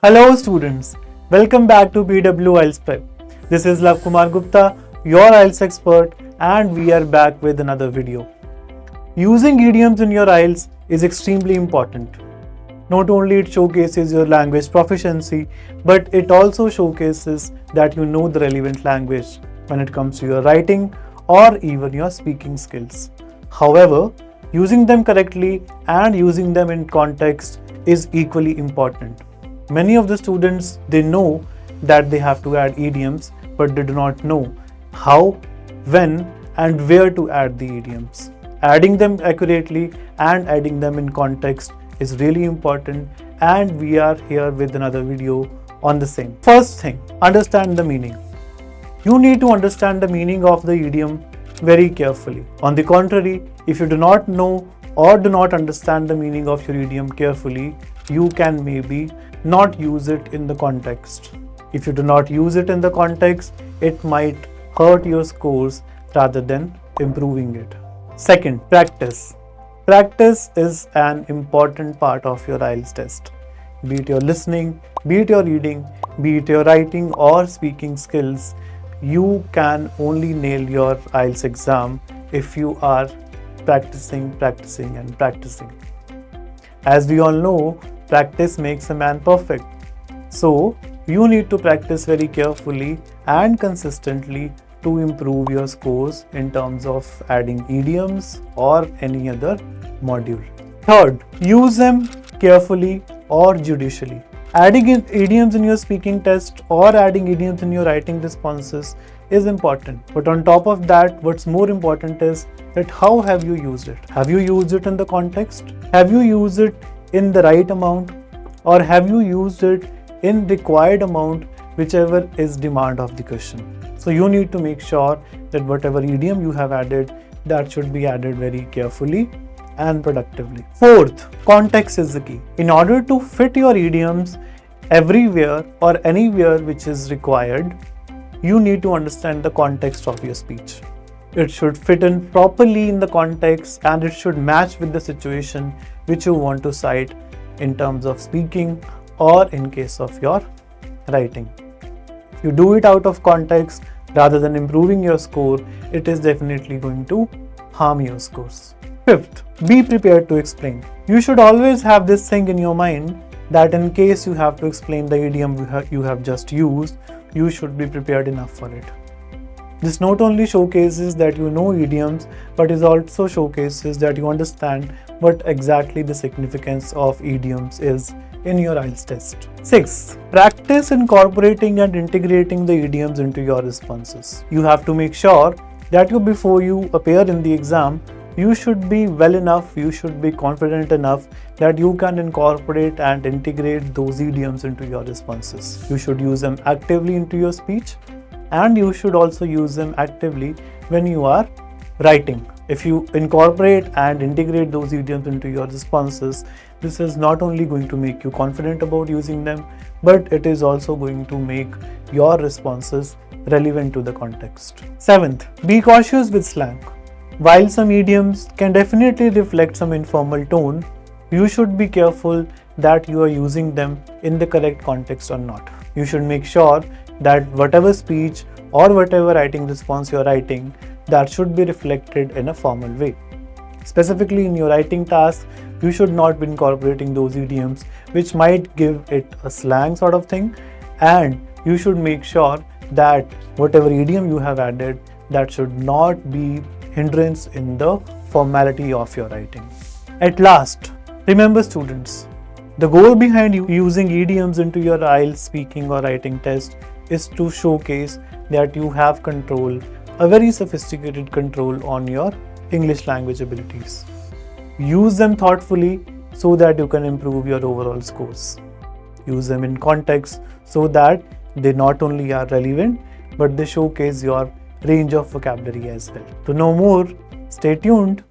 Hello students, welcome back to BW IELTS Prep. This is 𝐒𝐂𝐃𝐈𝐀, your IELTS expert, and we are back with another video. Using idioms in your IELTS is extremely important. Not only it showcases your language proficiency, but it also showcases that you know the relevant language when it comes to your writing or even your speaking skills. However, using them correctly and using them in context is equally important. Many of the students, they know that they have to add idioms, but they do not know how, when, and where to add the idioms. Adding them accurately and adding them in context is really important, and we are here with another video on the same. First thing, understand the meaning. You need to understand the meaning of the idiom very carefully. On the contrary, if you do not know or do not understand the meaning of your idiom carefully, you can maybe not use it in the context. If you do not use it in the context, it might hurt your scores rather than improving it. Second, practice. Practice is an important part of your IELTS test. Be it your listening, be it your reading, be it your writing or speaking skills, you can only nail your IELTS exam if you are practicing. As we all know, practice makes a man perfect. So, you need to practice very carefully and consistently to improve your scores in terms of adding idioms or any other module. Third, use them carefully or judicially. Adding idioms in your speaking test or adding idioms in your writing responses is important. But on top of that, what's more important is that how have you used it? Have you used it in the context? Have you used it in the right amount? Or have you used it in required amount, whichever is demand of the question? So you need to make sure that whatever idiom you have added, that should be added very carefully and productively. Fourth, context is the key. In order to fit your idioms everywhere or anywhere which is required, you need to understand the context of your speech. It should fit in properly in the context and it should match with the situation which you want to cite in terms of speaking or in case of your writing. If you do it out of context rather than improving your score, it is definitely going to harm your scores. Fifth, be prepared to explain. You should always have this thing in your mind that in case you have to explain the idiom you have just used, you should be prepared enough for it. This not only showcases that you know idioms, but it also showcases that you understand what exactly the significance of idioms is in your IELTS test. Sixth, practice incorporating and integrating the idioms into your responses. You have to make sure that before you appear in the exam, you should be well enough, you should be confident enough that you can incorporate and integrate those idioms into your responses. You should use them actively into your speech and you should also use them actively when you are writing. If you incorporate and integrate those idioms into your responses, this is not only going to make you confident about using them, but it is also going to make your responses relevant to the context. Seventh, be cautious with slang. While some idioms can definitely reflect some informal tone, you should be careful that you are using them in the correct context or not. You should make sure that whatever speech or whatever writing response you are writing, that should be reflected in a formal way. Specifically in your writing task, you should not be incorporating those idioms which might give it a slang sort of thing, and you should make sure that whatever idiom you have added, that should not be hindrance in the formality of your writing. At last, remember students, the goal behind you using idioms into your IELTS speaking or writing test is to showcase that you have control, a very sophisticated control on your English language abilities. Use them thoughtfully so that you can improve your overall scores. Use them in context so that they not only are relevant, but they showcase your range of vocabulary as well. To know more, stay tuned.